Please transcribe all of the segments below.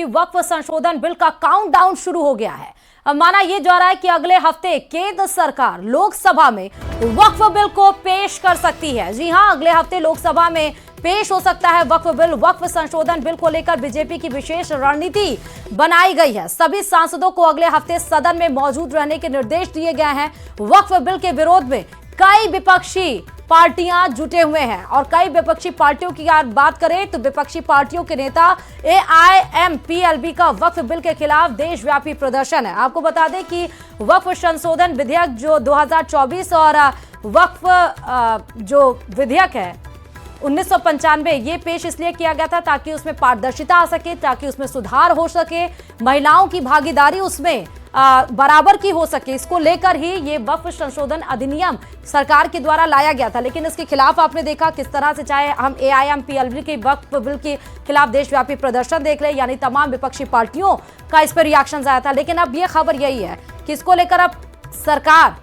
देशव्यापी वक्फ संशोधन बिल का काउंटडाउन शुरू हो गया है। अब माना यह जा रहा है कि अगले हफ्ते केंद्र सरकार लोकसभा में वक्फ बिल को पेश कर सकती है। जी हां, अगले हफ्ते लोकसभा में पेश हो सकता है वक्फ बिल। वक्फ संशोधन बिल को लेकर बीजेपी की विशेष रणनीति बनाई गई है। सभी सांसदों को अगले हफ्ते सदन में मौजूद रहने के निर्देश दिए गए हैं। वक्फ बिल के विरोध में कई विपक्षी पार्टियां जुटे हुए हैं और कई विपक्षी पार्टियों की अगर बात करें तो विपक्षी पार्टियों के नेता एआईएमपीएलबी का वक्फ बिल के खिलाफ देशव्यापी प्रदर्शन है। आपको बता दें कि वक्फ संशोधन विधेयक जो 2024 और वक्फ जो विधेयक है 1995 ये पेश इसलिए किया गया था ताकि उसमें पारदर्शिता आ सके, ताकि उसमें सुधार हो सके, महिलाओं की भागीदारी उसमें बराबर की हो सके। इसको लेकर ही ये वक्फ संशोधन अधिनियम सरकार के द्वारा लाया गया था। लेकिन इसके खिलाफ आपने देखा किस तरह से, चाहे हम एआईएमपीएलबी के वक्फ बिल के खिलाफ देशव्यापी प्रदर्शन देख रहे हैं, यानी तमाम विपक्षी पार्टियों का इस पर रिएक्शन आया था। लेकिन अब ये खबर यही है कि इसको लेकर अब सरकार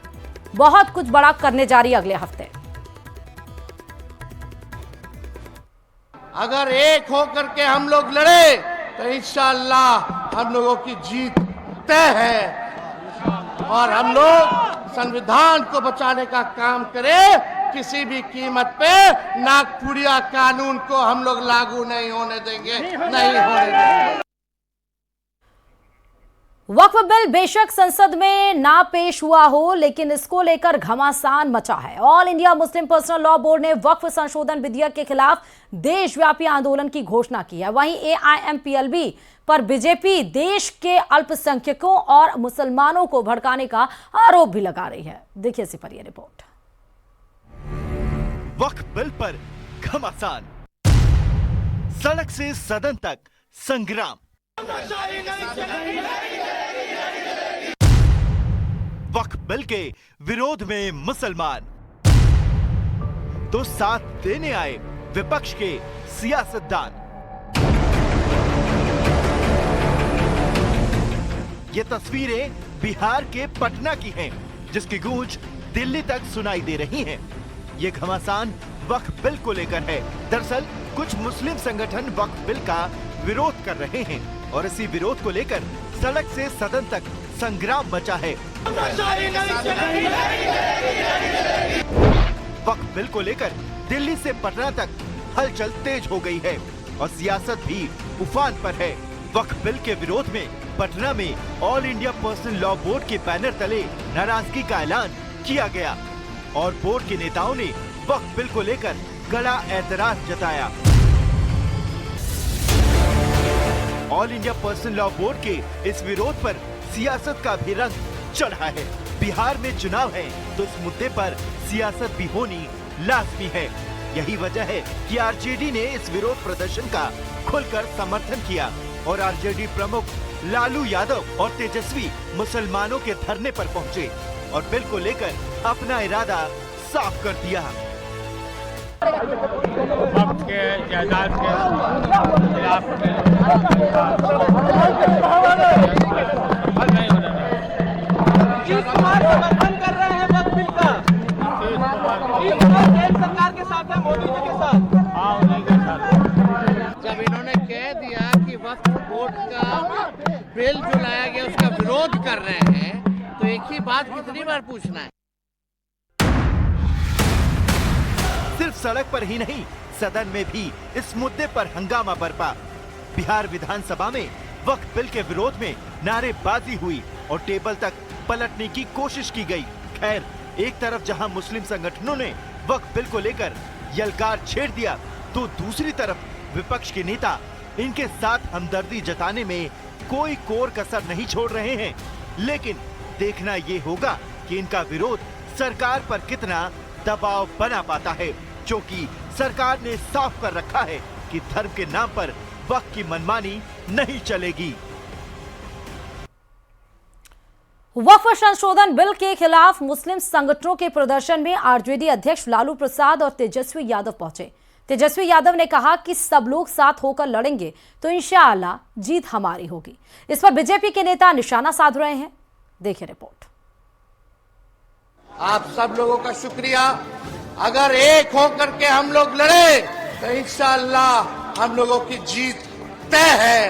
बहुत कुछ बड़ा करने जा रही है अगले हफ्ते। अगर एक होकर के हम लोग लड़े तो इंशाअल्लाह हम लोगों की जीत तय है और हम लोग संविधान को बचाने का काम करें। किसी भी कीमत पे नागपुरिया कानून को हम लोग लागू नहीं होने देंगे, नहीं होने देंगे। वक्फ बिल बेशक संसद में ना पेश हुआ हो, लेकिन इसको लेकर घमासान मचा है। All India Muslim personal law board ने वक्फ संशोधन विधेयक के खिलाफ देशव्यापी आंदोलन की घोषणा की है। वहीं एआईएमपीएलबी पर बीजेपी देश के अल्पसंख्यकों और मुसलमानों को भड़काने का आरोप भी लगा रही है। देखिए इसी पर यह रिपोर्ट। वक्फ बिल पर घमासान, सड़क से सदन तक संग्राम। वक्फ बिल के विरोध में मुसलमान तो साथ देने आए विपक्ष के सियासतदान। ये तस्वीरें बिहार के पटना की हैं, जिसकी गूंज दिल्ली तक सुनाई दे रही है। ये घमासान वक्फ बिल को लेकर है। दरअसल कुछ मुस्लिम संगठन वक्फ बिल का विरोध कर रहे हैं और इसी विरोध को लेकर सड़क से सदन तक संग्राम मचा है। वक्फ बिल को लेकर दिल्ली से पटना तक हलचल तेज हो गई है और सियासत भी उफान पर है। वक्फ बिल के विरोध में पटना में all India personal law board के बैनर तले नाराजगी का ऐलान किया गया और बोर्ड के नेताओं ने वक्फ बिल को लेकर कड़ा एतराज जताया। All India personal law board के इस विरोध पर सियासत का भी रंग चढ़ा है। बिहार में चुनाव है तो इस मुद्दे पर सियासत भी होनी लाजमी है। यही वजह है कि आरजेडी ने इस विरोध प्रदर्शन का खुलकर समर्थन किया और आरजेडी प्रमुख लालू यादव और तेजस्वी मुसलमानों के धरने पर पहुंचे और बिल को लेकर अपना इरादा साफ कर दिया। वक्त के जायदाद के खिलाफ समर्थन कर रहे हैं वक्फ बिल का। केंद्र सरकार के साथ है, मोदी जी के साथ। हाँ, उन्हीं के साथ। जब इन्होंने कह दिया कि वक्फ बोर्ड का बिल जो लाया गया उसका विरोध कर रहे हैं तो एक ही बात कितनी बार पूछना है। सिर्फ सड़क पर ही नहीं, सदन में भी इस मुद्दे पर हंगामा बरपा। बिहार विधानसभा में वक्फ बिल के विरोध में नारेबाजी हुई और टेबल तक पलटने की कोशिश की गई। खैर, एक तरफ जहां मुस्लिम संगठनों ने वक्फ बिल को लेकर यलकार छेड़ दिया तो दूसरी तरफ विपक्ष के नेता इनके साथ हमदर्दी जताने में कोई कोर कसर नहीं छोड़ रहे हैं। लेकिन देखना ये होगा कि इनका विरोध सरकार पर कितना दबाव बना पाता है, क्योंकि सरकार ने साफ कर रखा है कि धर्म के नाम पर वक्फ की मनमानी नहीं चलेगी। वक्फ संशोधन बिल के खिलाफ मुस्लिम संगठनों के प्रदर्शन में आरजेडी अध्यक्ष लालू प्रसाद और तेजस्वी यादव पहुंचे। तेजस्वी यादव ने कहा कि सब लोग साथ होकर लड़ेंगे तो इंशाअल्लाह जीत हमारी होगी। इस पर बीजेपी के नेता निशाना साध रहे हैं। देखिए रिपोर्ट। आप सब लोगों का शुक्रिया। अगर एक होकर के हम लोग लड़े तो इंशाअल्लाह हम लोगों की जीत तय है।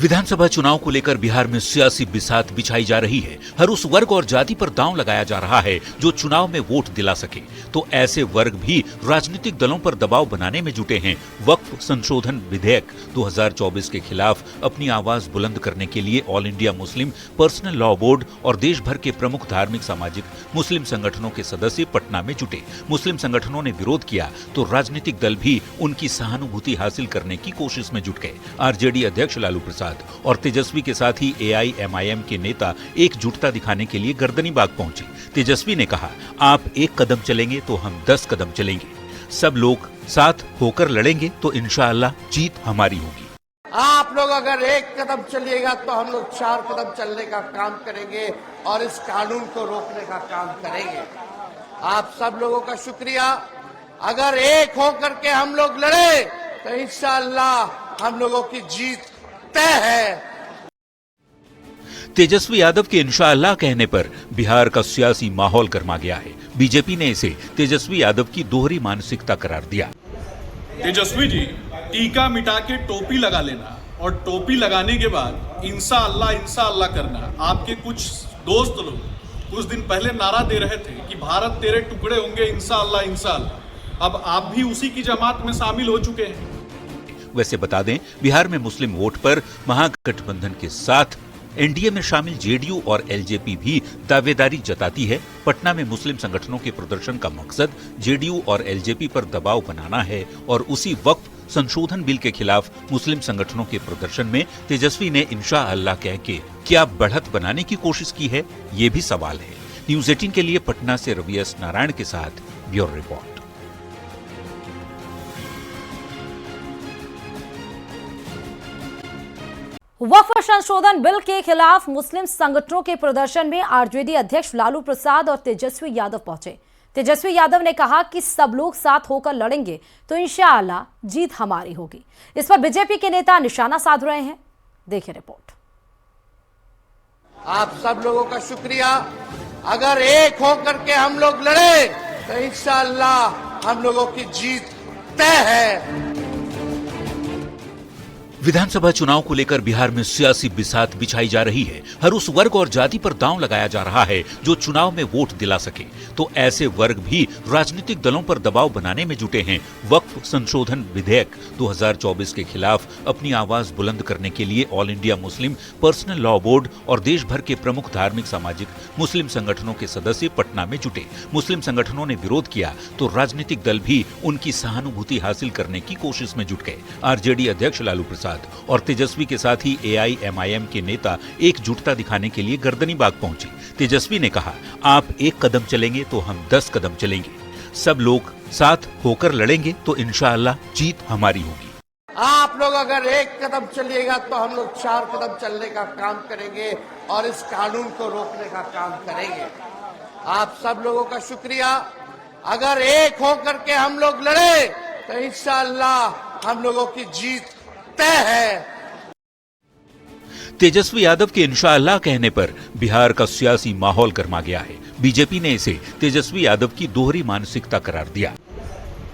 विधानसभा चुनाव को लेकर बिहार में सियासी बिसात बिछाई जा रही है। हर उस वर्ग और जाति पर दांव लगाया जा रहा है जो चुनाव में वोट दिला सके। तो ऐसे वर्ग भी राजनीतिक दलों पर दबाव बनाने में जुटे हैं। वक्फ संशोधन विधेयक 2024 के खिलाफ अपनी आवाज बुलंद करने के लिए all India Muslim personal law board और देश भर के प्रमुख धार्मिक सामाजिक मुस्लिम संगठनों के सदस्य पटना में जुटे। मुस्लिम संगठनों ने विरोध किया तो राजनीतिक दल भी उनकी सहानुभूति हासिल करने की कोशिश में जुट गए। आरजेडी अध्यक्ष लालू प्रसाद और तेजस्वी के साथ ही एआईएमआईएम के नेता एकजुटता दिखाने के लिए गर्दनीबाग पहुंचे। तेजस्वी ने कहा, आप एक कदम चलेंगे तो हम 10 कदम चलेंगे। सब लोग साथ होकर लड़ेंगे तो इंशाअल्लाह जीत हमारी होगी। आप लोग अगर एक कदम चलिएगा तो हम लोग 4 कदम चलने का काम करेंगे और इस कानून को रोकने का काम करेंगे। आप सब लोगों का शुक्रिया। अगर एक होकर के हम लोग लड़े तो इंशाअल्लाह हम लोगों की जीत तय है। तेजस्वी यादव के इंशाअल्लाह कहने पर बिहार का सियासी माहौल गर्मा गया है। बीजेपी ने इसे तेजस्वी यादव की दोहरी मानसिकता करार दिया। तेजस्वी जी, टीका मिटा के टोपी लगा लेना और टोपी लगाने के बाद इंशाअल्लाह करना। आपके कुछ दोस्त लोग कुछ दिन पहले नारा दे रहे थे कि भारत तेरे टुकड़े होंगे इंशाअल्लाह। अब आप भी उसी की जमात में शामिल हो चुके हैं। वैसे बता दें, बिहार में मुस्लिम वोट पर महागठबंधन के साथ एनडीए में शामिल जेडीयू और एलजेपी भी दावेदारी जताती है। पटना में मुस्लिम संगठनों के प्रदर्शन का मकसद जेडीयू और एलजेपी पर दबाव बनाना है और उसी वक्त संशोधन बिल के खिलाफ मुस्लिम संगठनों के प्रदर्शन में तेजस्वी ने इंशाअल्लाह कह के क्या बढ़त बनाने की कोशिश की है, ये भी सवाल है। न्यूज़ 18 के लिए पटना से रवि एस नारायण के साथ ब्यूरो रिपोर्ट। वक्फ संशोधन बिल के खिलाफ मुस्लिम संगठनों के प्रदर्शन में आरजेडी अध्यक्ष लालू प्रसाद और तेजस्वी यादव पहुंचे। तेजस्वी यादव ने कहा कि सब लोग साथ होकर लड़ेंगे तो इंशाअल्लाह जीत हमारी होगी। इस पर बीजेपी के नेता निशाना साध रहे हैं। देखिए रिपोर्ट। आप सब लोगों का शुक्रिया। अगर एक होकर के हम लोग लड़े तो इंशाअल्लाह हम लोगों की जीत तय है। विधानसभा चुनाव को लेकर बिहार में सियासी बिसात बिछाई जा रही है। हर उस वर्ग और जाति पर दांव लगाया जा रहा है जो चुनाव में वोट दिला सके। तो ऐसे वर्ग भी राजनीतिक दलों पर दबाव बनाने में जुटे हैं। वक्फ संशोधन विधेयक 2024 के खिलाफ अपनी आवाज बुलंद करने के लिए all India Muslim personal law board और देश भर के प्रमुख धार्मिक सामाजिक मुस्लिम संगठनों के सदस्य पटना में जुटे। मुस्लिम संगठनों ने विरोध किया तो राजनीतिक दल भी उनकी सहानुभूति हासिल करने की कोशिश में जुट गए। आरजेडी अध्यक्ष लालू प्रसाद और तेजस्वी के साथ ही एआईएमआईएम के नेता एकजुटता दिखाने के लिए गर्दनीबाग पहुंचे। तेजस्वी ने कहा, आप एक कदम चलेंगे तो हम 10 कदम चलेंगे। सब लोग साथ होकर लड़ेंगे तो इंशाअल्लाह जीत हमारी होगी। आप लोग अगर एक कदम चलिएगा तो हम लोग 4 कदम चलने का काम करेंगे और इस कानून को रोकने का काम करेंगे। आप सब लोगों का शुक्रिया। अगर एक होकर के हम लोग लड़े तो इंशाअल्लाह हम लोगों की जीत तय है। तेजस्वी यादव के इंशाअल्लाह कहने पर बिहार का सियासी माहौल गर्मा गया है। बीजेपी ने इसे तेजस्वी यादव की दोहरी मानसिकता करार दिया।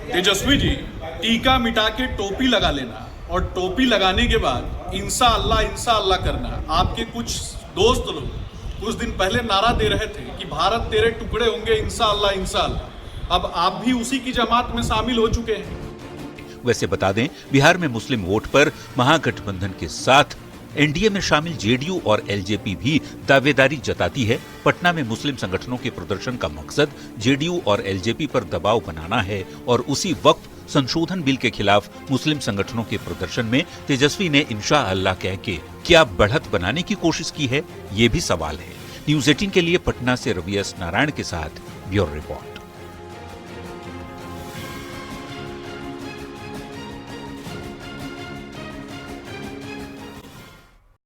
तेजस्वी जी, टीका मिटा के टोपी लगा लेना और टोपी लगाने के बाद इंशाअल्लाह करना। आपके कुछ दोस्त लोग कुछ दिन पहले नारा दे रहे थे कि भारत तेरे टुकड़े होंगे इंशाअल्लाह। अब आप भी उसी की जमात में शामिल हो चुके हैं। वैसे बता दें, बिहार में मुस्लिम वोट पर महागठबंधन के साथ एनडीए में शामिल जेडीयू और एलजेपी भी दावेदारी जताती है। पटना में मुस्लिम संगठनों के प्रदर्शन का मकसद जेडीयू और एलजेपी पर दबाव बनाना है और उसी वक्त संशोधन बिल के खिलाफ मुस्लिम संगठनों के प्रदर्शन में तेजस्वी ने इंशाअल्लाह कह के क्या बढ़त बनाने की कोशिश की है, ये भी सवाल है। न्यूज़ 18 के लिए पटना से रवि एस नारायण के साथ ब्यूरो रिपोर्ट।